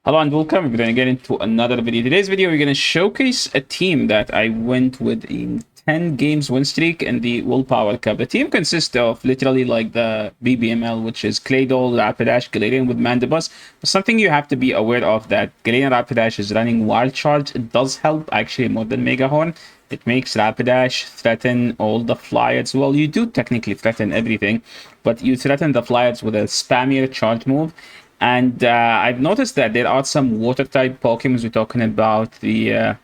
Hello and welcome. We're going to get into another video. Today's video, we're going to showcase a team that I went with in 10 games win streak in the Willpower Cup. The team consists of literally like the BBML, which is Claydol, Rapidash, Galarian with Mandibuzz. But something you have to be aware of that Galarian Rapidash is running Wild Charge. It does help actually more than Mega Horn. It makes Rapidash threaten all the Flyers. Well, you do technically threaten everything, but you threaten the Flyers with a spammier charge move. And I've noticed that there are some water-type Pokemon. We're talking about the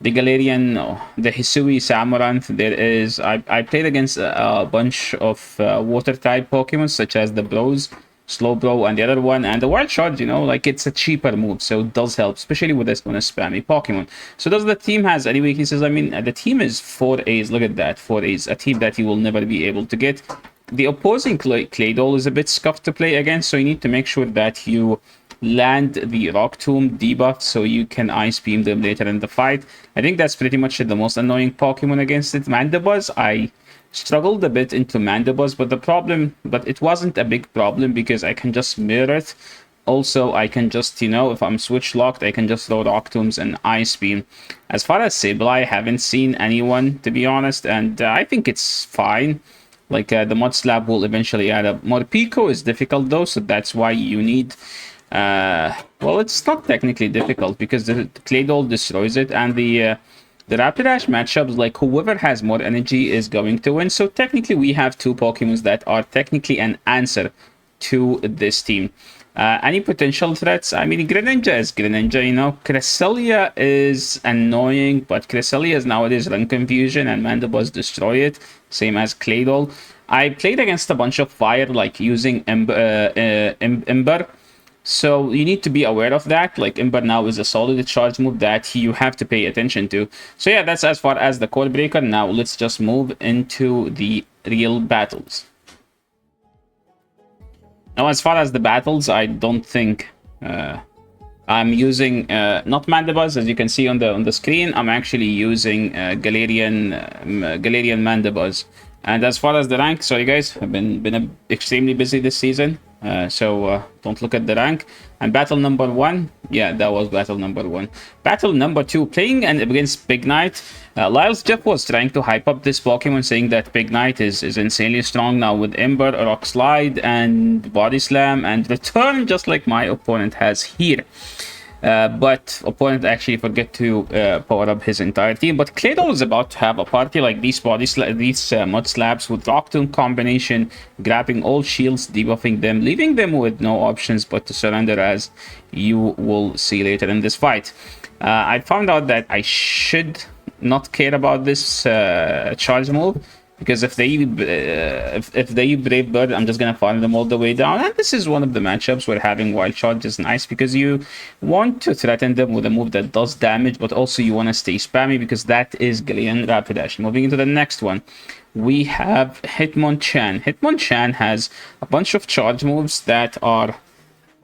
Galarian, the Hisui, Samurant. There is... I played against a bunch of water-type Pokemon, such as the Bros, Slowbro, and the other one. And the Wild Charge, you know, like it's a cheaper move, so it does help, especially with this on a spammy Pokemon. So does the team has any weaknesses? I mean, the team is 4 A's. Look at that, 4 A's. A team that you will never be able to get. The opposing Claydol is a bit scuffed to play against, so you need to make sure that you land the Rock Tomb debuff so you can Ice Beam them later in the fight. I think that's pretty much the most annoying Pokemon against it. Mandibuzz, I struggled a bit into Mandibuzz, but it wasn't a big problem because I can just mirror it. Also, I can just, you know, if I'm switch locked, I can just throw Rock Tombs and Ice Beam. As far as Sableye, I haven't seen anyone, to be honest, and I think it's fine. Like the Mud Slap will eventually add up. Morpeko is difficult though, so that's why you need... well, it's not technically difficult because the Claydol destroys it, and the Rapidash matchups, like whoever has more energy is going to win. So technically we have two Pokemons that are technically an answer to this team. Any potential threats? I mean, Greninja is Greninja, you know. Cresselia is annoying, but Cresselia is nowadays run confusion and Mandibuzz destroy it, same as Claydol. I played against a bunch of fire, like using Ember. So you need to be aware of that. Like Ember now is a solid charge move that you have to pay attention to. So yeah, that's as far as the Code Breaker. Now let's just move into the real battles. Now, as far as the battles, I don't think I'm using not Mandibuzz, as you can see on the screen. I'm actually using Galarian Mandibuzz. And as far as the rank, sorry guys, I've been extremely busy this season, so don't look at the rank. And battle number 1, yeah, that was battle number 1. Battle number 2, playing against Big Knight. Lyles Jeff was trying to hype up this Pokemon, saying that Big Knight is insanely strong now with Ember, Rock Slide, and Body Slam, and Return, just like my opponent has here. But opponent actually forget to power up his entire team. But Claydol is about to have a party like these Mud Slabs with Rock Tomb combination, grabbing all shields, debuffing them, leaving them with no options but to surrender, as you will see later in this fight. I found out that I should not care about this charge move, because if they Brave Bird, I'm just gonna farm them all the way down. And this is one of the matchups where having Wild Charge is nice, because you want to threaten them with a move that does damage, but also you want to stay spammy, because that is Galarian Rapidash. Moving into the next one, we have Hitmonchan. Hitmonchan has a bunch of charge moves that are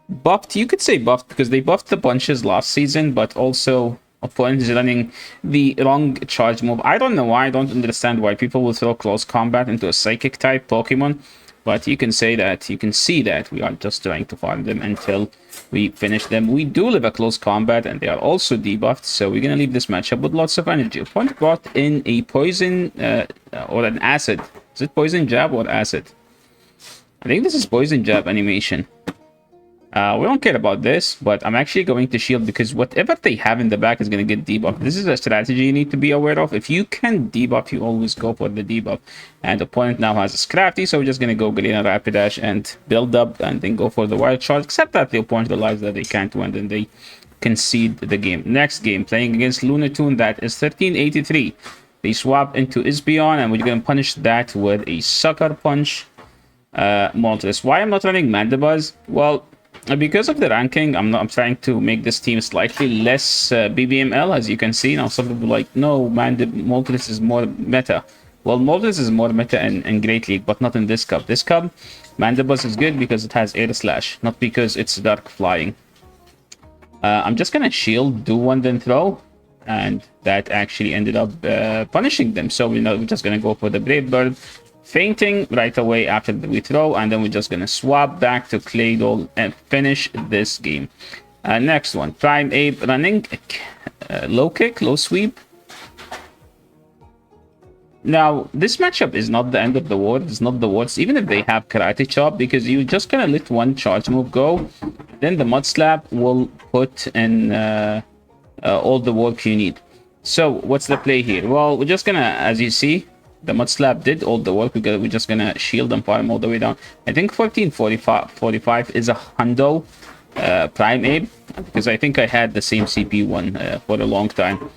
buffed. You could say buffed because they buffed the punches last season, but also opponent is running the wrong charge move. I don't know why. I don't understand why people will throw close combat into a psychic type Pokemon, but you can see that we are just trying to farm them until we finish them. We do live a close combat, and they are also debuffed, so we're gonna leave this matchup with lots of energy. Opponent brought in a poison or an acid. Is it poison jab or acid? I think this is poison jab animation. We don't care about this, but I'm actually going to shield, because whatever they have in the back is going to get debuffed. This is a strategy you need to be aware of. If you can debuff, you always go for the debuff. And opponent now has a Scrafty, so we're just going to go Galarian Rapidash and build up and then go for the Wild Charge, except that the opponent realizes that they can't win and they concede the game. Next game, playing against Lunatone, that is 1383. They swap into Isbeon, and we're going to punish that with a Sucker Punch Moltres. Why I'm not running Mandibuzz? Well, because of the ranking, I'm trying to make this team slightly less BBML, as you can see. Now some people are like, no, Moltres is more meta. Well, Moltres is more meta in Great League, but not in this cup. This cup, Mandibuzz is good because it has Air Slash, not because it's Dark Flying. I'm just gonna shield, do one, then throw, and that actually ended up punishing them. So we're just gonna go for the Brave Bird, fainting right away after we throw, and then we're just gonna swap back to Claydol and finish this game. Next one, Prime Ape running, low kick, low sweep. Now, this matchup is not the end of the world. It's not the worst, even if they have Karate Chop, because you just gonna let one charge move go. Then the Mud Slap will put in all the work you need. So, what's the play here? Well, we're just gonna, as you see, the Mud Slap did all the work. We're just gonna shield and farm all the way down. I think 1445 is a hundo Prime Ape, because I think I had the same CP one for a long time.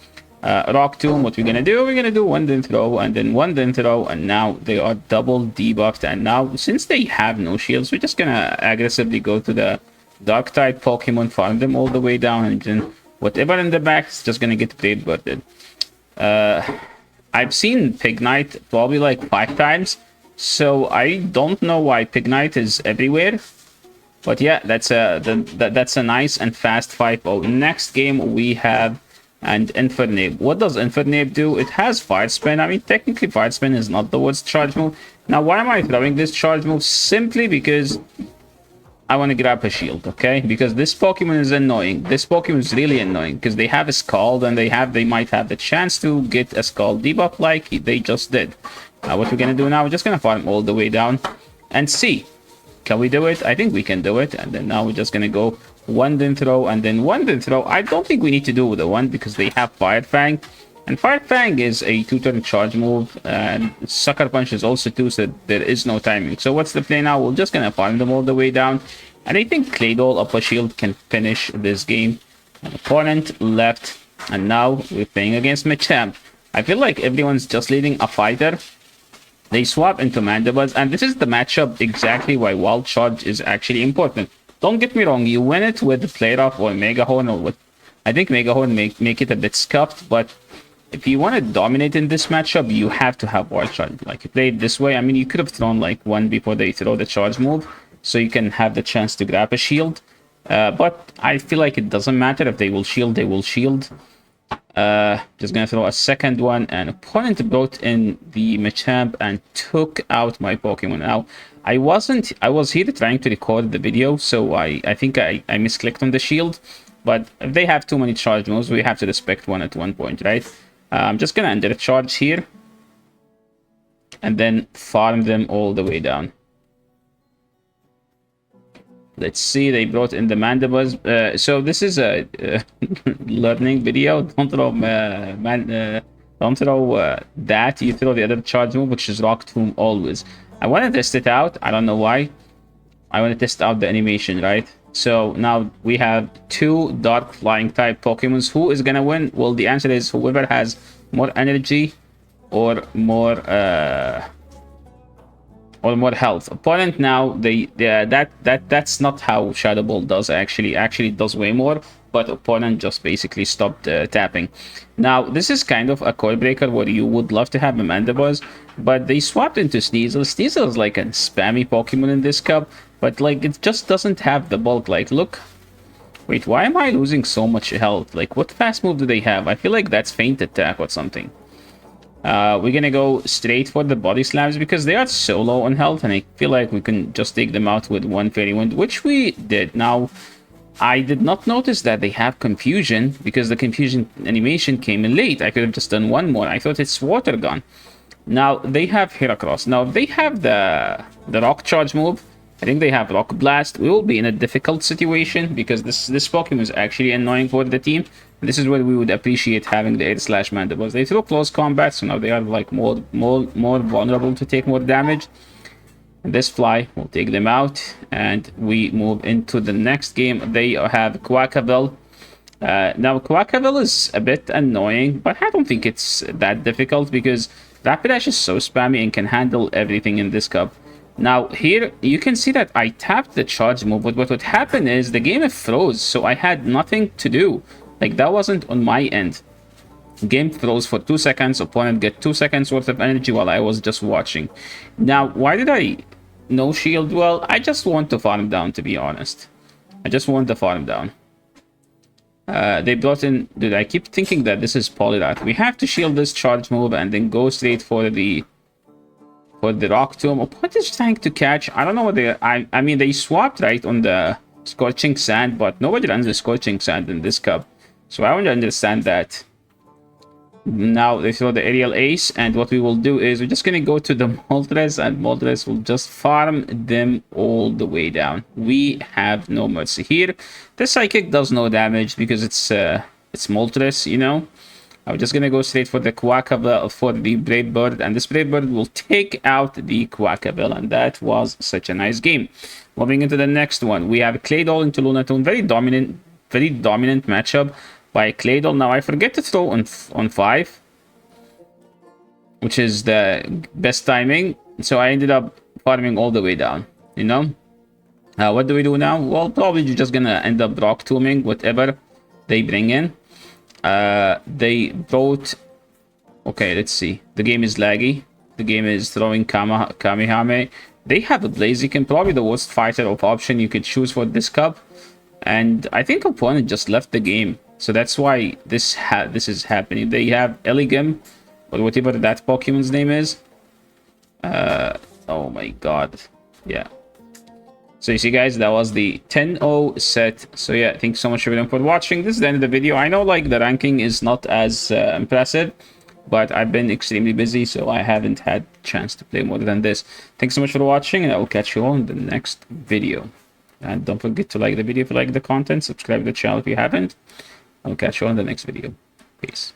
Rock Tomb, what we're gonna do? We're gonna do one then throw, and then one then throw, and now they are double debuffed. And now, since they have no shields, we're just gonna aggressively go to the Dark type Pokemon, farm them all the way down, and then whatever in the back is just gonna get Blade Birded. I've seen Pignite probably like 5 times, so I don't know why Pignite is everywhere. But yeah, that's a nice and fast 5-0. Next game we have and Infernape. What does Infernape do? It has Fire Spin. I mean, technically Fire Spin is not the worst charge move. Now, why am I throwing this charge move? Simply because I want to grab a shield, okay? Because this Pokemon is annoying. This Pokemon is really annoying because they have a Scald, and they might have the chance to get a Scald debuff like they just did. What we're gonna do now, we're just gonna farm all the way down and see. Can we do it? I think we can do it. And then now we're just gonna go one then throw, and then one then throw. I don't think we need to do the one because they have Fire Fang. And Fire Fang is a 2-turn charge move, and Sucker Punch is also 2, so there is no timing. So what's the play now? We're just gonna farm them all the way down. And I think Claydol up a shield can finish this game. An opponent left, and now we're playing against Machamp. I feel like everyone's just leading a fighter. They swap into Mandibuzz, and this is the matchup exactly why Wild Charge is actually important. Don't get me wrong, you win it with Play Rough or Mega Horn, or with... I think Mega Horn make it a bit scuffed, but if you want to dominate in this matchup, you have to have Wild Charge. Like, you play it this way, I mean, you could have thrown like one before they throw the charge move, so you can have the chance to grab a shield. But I feel like it doesn't matter. If they will shield, they will shield. Just gonna throw a second one, and opponent brought in the Machamp and took out my Pokemon. Now, I was here trying to record the video, so I think I misclicked on the shield. But if they have too many charge moves, we have to respect one at one point, right? I'm just gonna enter a charge here, and then farm them all the way down. Let's see, they brought in the Mandibuzz. So this is a learning video. Don't throw don't throw that. You throw the other charge move, which is Rock Tomb always. I want to test it out. I don't know why. I want to test out the animation, right? So now we have 2 Dark Flying type Pokemons. Who is gonna win? Well, the answer is whoever has more energy or more health. Opponent now, that's not how Shadow Ball does actually. Actually it does way more, but opponent just basically stopped tapping. Now this is kind of a core breaker where you would love to have a Mandibuzz, but they swapped into Sneasel. Sneasel is like a spammy Pokemon in this cup, but like it just doesn't have the bulk. Like, look, wait, why am I losing so much health? Like, what fast move do they have? I feel like that's Feint Attack or something. We're gonna go straight for the body slams because they are so low on health, and I feel like we can just take them out with one Fairy Wind, which we did. Now, I did not notice that they have Confusion because the Confusion animation came in late. I could have just done one more. I thought it's Water Gun. Now, they have Heracross. Now, if they have the Rock Charge move, I think they have Rock Blast. We will be in a difficult situation because this Pokemon is actually annoying for the team. This is where we would appreciate having the Air Slash Mandibuzz. They throw Close Combat, so now they are like more vulnerable to take more damage. And this Fly will take them out, and we move into the next game. They have Quackaville. Now, Quackaville is a bit annoying, but I don't think it's that difficult because Rapidash is so spammy and can handle everything in this cup. Now, here, you can see that I tapped the charge move, but what would happen is the game froze, so I had nothing to do. Like, that wasn't on my end. Game froze for 2 seconds, opponent get 2 seconds worth of energy while I was just watching. Now, why did I no shield? Well, I just want to farm down, to be honest. I just want to farm down. They brought in... Dude, I keep thinking that this is Poliwrath. We have to shield this charge move and then go straight for the Rock Tomb. Opponent is trying to catch. I don't know what they... I mean, they swapped right on the Scorching Sand, but nobody runs the Scorching Sand in this cup. So I want to understand that. Now they throw the aerial ace, and what we will do is we're just going to go to the Moltres, and Moltres will just farm them all the way down. We have no mercy here. The Psychic does no damage because it's Moltres, you know. I'm just going to go straight for the Quackable for the Brave Bird, and this Brave Bird will take out the Quackable, and that was such a nice game. Moving into the next one, we have Claydol into Lunatone. Very dominant matchup by Claydol. Now I forget to throw on 5, which is the best timing. So I ended up farming all the way down, you know. What do we do now? Well, probably you're just gonna end up rock tombing whatever they bring in. They brought... Okay, let's see. The game is laggy. The game is throwing Kamehame. They have a Blaziken, probably the worst fighter of option you could choose for this cup. And I think opponent just left the game. So that's why this is happening. They have Eligum, or whatever that Pokemon's name is. Oh my god. Yeah. So you see, guys, that was the 10-0 set. So yeah, thanks so much everyone for watching. This is the end of the video. I know like the ranking is not as impressive, but I've been extremely busy, so I haven't had a chance to play more than this. Thanks so much for watching, and I will catch you all in the next video. And don't forget to like the video if you like the content, subscribe to the channel if you haven't. I'll catch you on the next video. Peace.